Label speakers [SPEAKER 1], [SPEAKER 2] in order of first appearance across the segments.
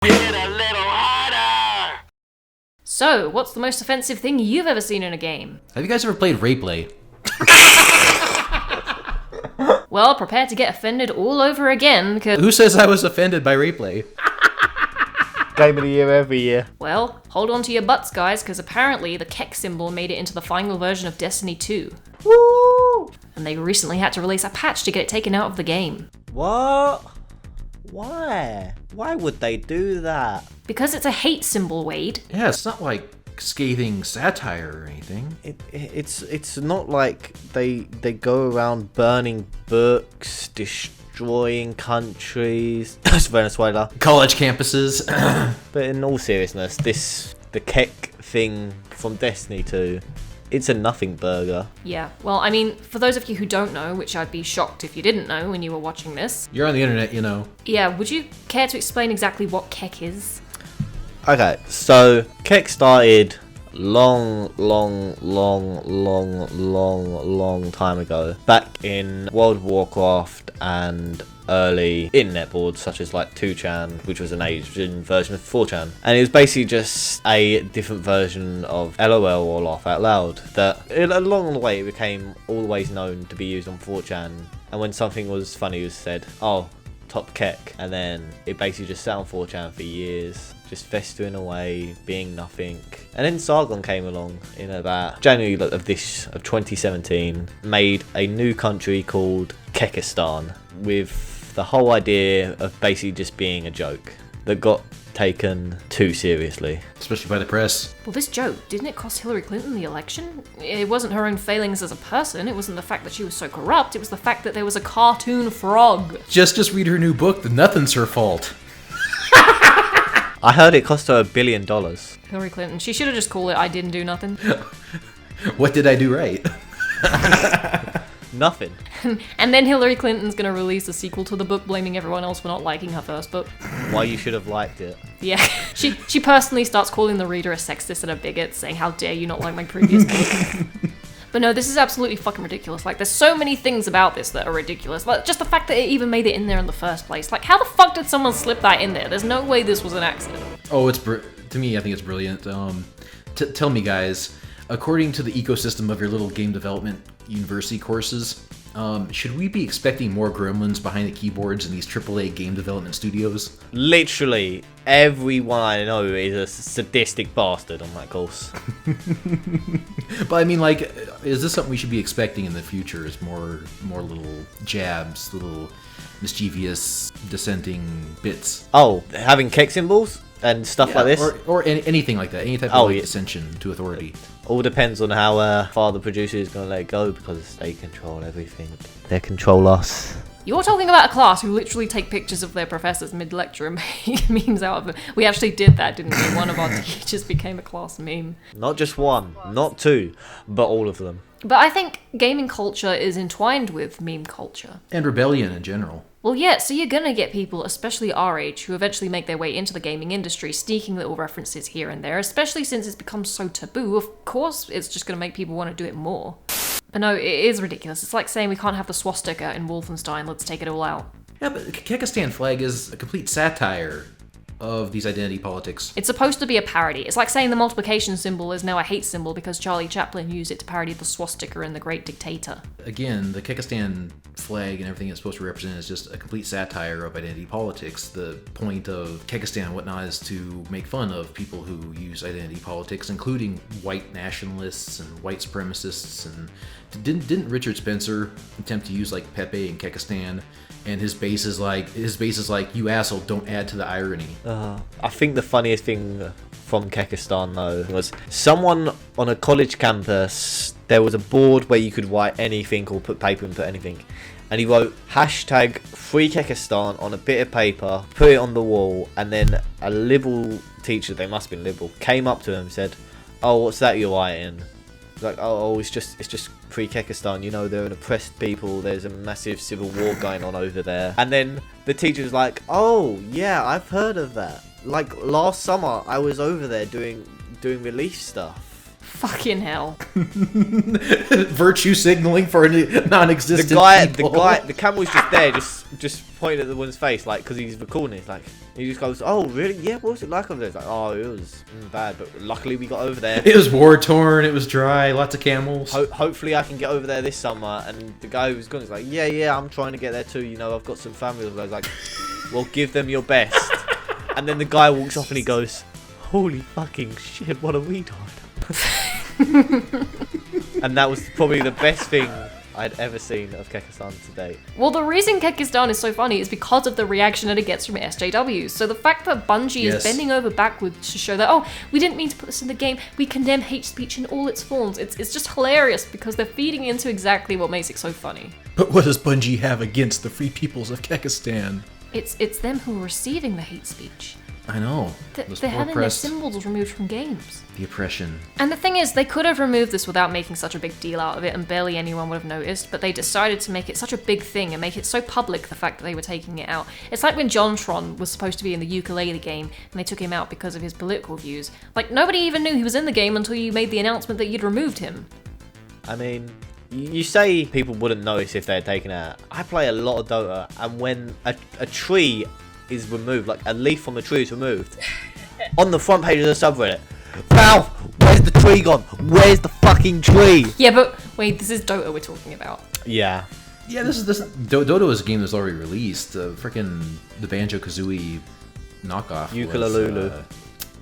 [SPEAKER 1] Get a little harder!
[SPEAKER 2] So, what's the most offensive thing you've ever seen in a game?
[SPEAKER 3] Have you guys ever played Rayplay?
[SPEAKER 2] Well, prepare to get offended all over again, because...
[SPEAKER 3] Who says I was offended by Rayplay?
[SPEAKER 4] Game of the year every year.
[SPEAKER 2] Well, hold on to your butts, guys, because apparently the Kek symbol made it into the final version of Destiny 2.
[SPEAKER 4] Woo!
[SPEAKER 2] And they recently had to release a patch to get it taken out of the game.
[SPEAKER 4] What? Why? Why would they do that?
[SPEAKER 2] Because it's a hate symbol, Wade.
[SPEAKER 3] Yeah, it's not like scathing satire or anything.
[SPEAKER 4] It's not like they go around burning books, destroying countries. That's Venezuela.
[SPEAKER 3] College campuses.
[SPEAKER 4] But in all seriousness, the Kek thing from Destiny 2, it's a Nothingburger.
[SPEAKER 2] Yeah, well, I mean, for those of you who don't know, which I'd be shocked if you didn't know when you were watching this.
[SPEAKER 3] You're on the internet, you know.
[SPEAKER 2] Yeah, would you care to explain exactly what Kek is?
[SPEAKER 4] Okay, so Kek started long time ago, back in World of Warcraft and early internet boards such as like 2chan, which was an Asian version of 4chan, and it was basically just a different version of LOL or Laugh Out Loud that along the way it became always known to be used on 4chan, and when something was funny it was said, oh, top Kek, and then it basically just sat on 4chan for years, just festering away, being nothing. And then Sargon came along in about January of 2017, made a new country called Kekistan, with the whole idea of basically just being a joke that got taken too seriously.
[SPEAKER 3] Especially by the press.
[SPEAKER 2] Well, this joke, didn't it cost Hillary Clinton the election? It wasn't her own failings as a person, it wasn't the fact that she was so corrupt, it was the fact that there was a cartoon frog.
[SPEAKER 3] Just read her new book, The Nothing's Her Fault.
[SPEAKER 4] I heard it cost her $1 billion.
[SPEAKER 2] Hillary Clinton, she should have just called it I Didn't Do Nothing.
[SPEAKER 3] What did I do right?
[SPEAKER 4] Nothing.
[SPEAKER 2] And then Hillary Clinton's gonna release a sequel to the book blaming everyone else for not liking her first book.
[SPEAKER 4] Why you should have liked it.
[SPEAKER 2] Yeah, she personally starts calling the reader a sexist and a bigot, saying how dare you not like my previous book. But no, this is absolutely fucking ridiculous. Like, there's so many things about this that are ridiculous. Like, just the fact that it even made it in there in the first place. Like, how the fuck did someone slip that in there? There's no way this was an accident.
[SPEAKER 3] Oh, to me, I think it's brilliant. Tell me, guys, according to the ecosystem of your little game development university courses, should we be expecting more gremlins behind the keyboards in these AAA game development studios?
[SPEAKER 4] Literally, everyone I know is a sadistic bastard on that course.
[SPEAKER 3] But I mean, like, is this something we should be expecting in the future? Is more little jabs, little mischievous dissenting bits?
[SPEAKER 4] Oh, having Kek symbols and stuff like this?
[SPEAKER 3] Or anything like that, any type of dissension to authority.
[SPEAKER 4] All depends on how far the producer is going to let it go, because they control everything. They control us.
[SPEAKER 2] You're talking about a class who literally take pictures of their professors mid-lecture and make memes out of it. We actually did that, didn't we? One of our teachers became a class meme.
[SPEAKER 4] Not just one, not two, but all of them.
[SPEAKER 2] But I think gaming culture is entwined with meme culture.
[SPEAKER 3] And rebellion in general.
[SPEAKER 2] Well, yeah, so you're gonna get people, especially our age, who eventually make their way into the gaming industry, sneaking little references here and there, especially since it's become so taboo. Of course, it's just gonna make people want to do it more. But no, it is ridiculous. It's like saying we can't have the swastika in Wolfenstein, let's take it all out.
[SPEAKER 3] Yeah, but the Kekistan flag is a complete satire of these identity politics.
[SPEAKER 2] It's supposed to be a parody. It's like saying the multiplication symbol is now a hate symbol because Charlie Chaplin used it to parody the swastika in The Great Dictator.
[SPEAKER 3] Again, the Kekistan flag and everything it's supposed to represent is just a complete satire of identity politics. The point of Kekistan and whatnot is to make fun of people who use identity politics, including white nationalists and white supremacists. And didn't Richard Spencer attempt to use like Pepe and Kekistan? And his base is like, you asshole, don't add to the irony.
[SPEAKER 4] I think the funniest thing from Kekistan though was someone on a college campus, there was a board where you could write anything or put paper and put anything. And he wrote hashtag Free Kekistan on a bit of paper, put it on the wall, and then a liberal teacher, they must have been liberal, came up to him and said, oh, what's that you're writing? Like, oh, it's just Free Kekistan, you know, they're an oppressed people, there's a massive civil war going on over there. And then the teacher was like, oh, yeah, I've heard of that. Like, last summer, I was over there doing relief stuff.
[SPEAKER 2] Fucking hell.
[SPEAKER 3] Virtue signaling for non-existent people.
[SPEAKER 4] The camera was just there, just just pointing at the one's face, like, because he's recording it. Like, he just goes, "Oh, really? Yeah, what was it like over there?" It's like, "Oh, it was bad, but luckily we got over there."
[SPEAKER 3] It was war-torn, it was dry, lots of camels.
[SPEAKER 4] Hopefully I can get over there this summer. And the guy who's gone is like, "Yeah, I'm trying to get there too. You know, I've got some family." I was like, "Well, give them your best." And then the guy walks off and he goes, "Holy fucking shit, what a retard." And that was probably the best thing I'd ever seen of Kekistan to date.
[SPEAKER 2] Well, the reason Kekistan is so funny is because of the reaction that it gets from SJWs. So the fact that Bungie is bending over backwards to show that, oh, we didn't mean to put this in the game, we condemn hate speech in all its forms. It's just hilarious because they're feeding into exactly what makes it so funny.
[SPEAKER 3] But what does Bungie have against the free peoples of Kekistan?
[SPEAKER 2] It's them who are receiving the hate speech.
[SPEAKER 3] I know.
[SPEAKER 2] They're having their symbols removed from games.
[SPEAKER 3] The oppression.
[SPEAKER 2] And the thing is, they could have removed this without making such a big deal out of it and barely anyone would have noticed, but they decided to make it such a big thing and make it so public, the fact that they were taking it out. It's like when JonTron was supposed to be in the Yooka-Laylee game and they took him out because of his political views. Like, nobody even knew he was in the game until you made the announcement that you'd removed him.
[SPEAKER 4] I mean, you say people wouldn't notice if they're taken out. I play a lot of Dota, and when a tree is removed, like a leaf from a tree is removed, on the front page of the subreddit, "Valve, where's the tree gone? Where's the fucking tree?"
[SPEAKER 2] Yeah, but wait, this is Dota we're talking about.
[SPEAKER 4] Yeah.
[SPEAKER 3] Yeah, this Dota was a game that's already released. The Banjo-Kazooie knockoff
[SPEAKER 4] Yooka-Laylee.
[SPEAKER 3] was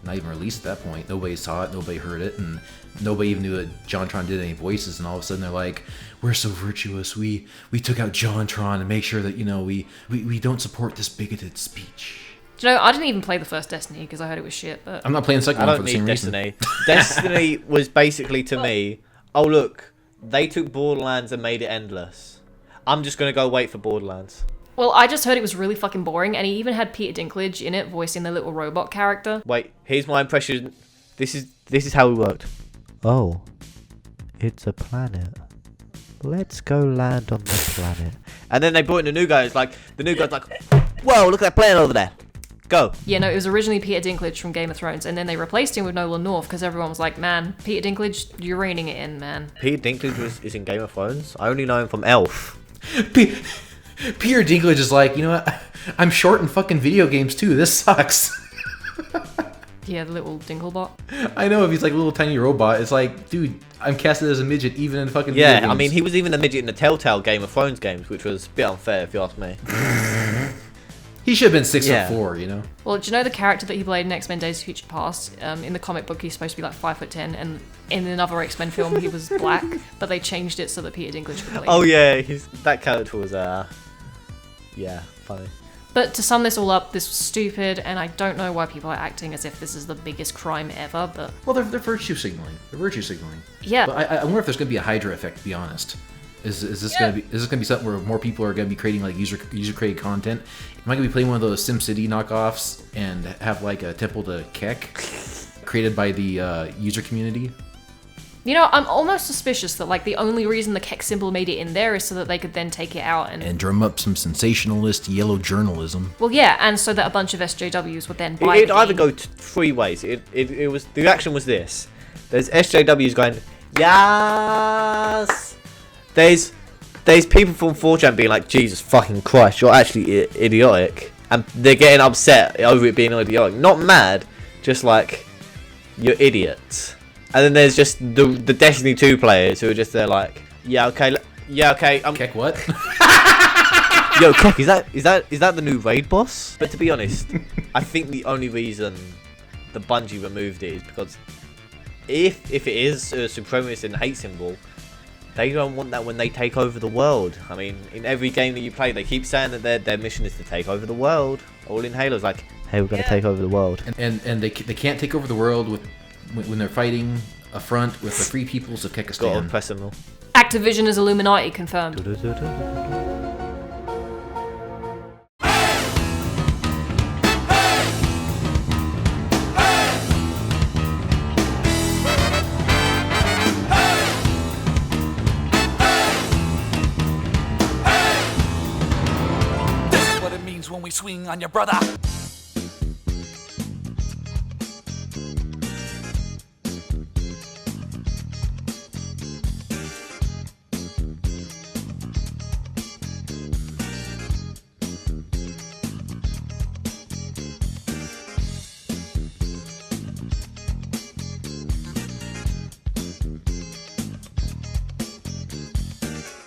[SPEAKER 3] not even released at that point. Nobody saw it, nobody heard it, and nobody even knew that JonTron did any voices. And all of a sudden they're like, "We're so virtuous. We took out JonTron and make sure that, you know, we don't support this bigoted speech."
[SPEAKER 2] Do you know, I didn't even play the first Destiny because I heard it was shit, but...
[SPEAKER 3] I'm not playing the second one for the same
[SPEAKER 4] Destiny.
[SPEAKER 3] reason.
[SPEAKER 4] Destiny was basically to me, oh look, they took Borderlands and made it endless. I'm just gonna go wait for Borderlands.
[SPEAKER 2] Well, I just heard it was really fucking boring, and he even had Peter Dinklage in it voicing the little robot character.
[SPEAKER 4] Wait, here's my impression. This is how it worked. Oh, it's a planet. Let's go land on the planet. And then they brought in a new guy. It's like, the new guy's like, "Whoa, look at that planet over there. Go."
[SPEAKER 2] Yeah, no, it was originally Peter Dinklage from Game of Thrones, and then they replaced him with Nolan North because everyone was like, "Man, Peter Dinklage, you're reining it in, man."
[SPEAKER 4] Peter Dinklage is in Game of Thrones? I only know him from Elf.
[SPEAKER 3] Peter Dinklage is like, "You know what? I'm short in fucking video games too. This sucks."
[SPEAKER 2] Yeah, the little Dinklebot.
[SPEAKER 3] I know, if he's like a little tiny robot, it's like, dude, I'm casted as a midget even in fucking
[SPEAKER 4] Yeah,
[SPEAKER 3] video games.
[SPEAKER 4] I mean, he was even a midget in the Telltale Game of Thrones games, which was a bit unfair if you ask me.
[SPEAKER 3] He should have been 6'4", you know?
[SPEAKER 2] Well, do you know the character that he played in X-Men Days of Future Past? In the comic book, he's supposed to be like 5'10", and in another X-Men film, he was black, but they changed it so that Peter Dinklage could play him.
[SPEAKER 4] Oh yeah, that character was, yeah, funny.
[SPEAKER 2] But to sum this all up, this was stupid, and I don't know why people are acting as if this is the biggest crime ever, but...
[SPEAKER 3] Well, they're virtue signaling. They're virtue signaling.
[SPEAKER 2] Yeah.
[SPEAKER 3] But I wonder if there's going to be a hydra effect, to be honest. Is this going to be something where more people are going to be creating like user created content? Am I going to be playing one of those SimCity knockoffs and have like a temple to Kek created by the user community?
[SPEAKER 2] You know, I'm almost suspicious that like the only reason the Kek symbol made it in there is so that they could then take it out and
[SPEAKER 3] drum up some sensationalist yellow journalism.
[SPEAKER 2] Well, yeah, and so that a bunch of SJWs would then buy
[SPEAKER 4] It'd
[SPEAKER 2] the
[SPEAKER 4] either
[SPEAKER 2] game.
[SPEAKER 4] go three ways. It was, the reaction was this: there's SJWs going, "Yes." There's people from 4chan being like, "Jesus fucking Christ, you're actually idiotic," and they're getting upset over it being idiotic. Not mad, just like, "You're idiots." And then there's just the Destiny 2 players who are just there like, "Yeah, okay,
[SPEAKER 3] Kek what?
[SPEAKER 4] Yo, Kek, is that the new raid boss?" But to be honest, I think the only reason the Bungie removed it is because if it is a supremacist and hate symbol, they don't want that when they take over the world. I mean, in every game that you play, they keep saying that their mission is to take over the world. All in Halo's like, "Hey, we're gonna take over the world."
[SPEAKER 3] And they can't take over the world when they're fighting a front with the free peoples of Kekistan.
[SPEAKER 4] Got to press them all.
[SPEAKER 2] Activision is Illuminati confirmed.
[SPEAKER 1] This is what it means when we swing on your brother.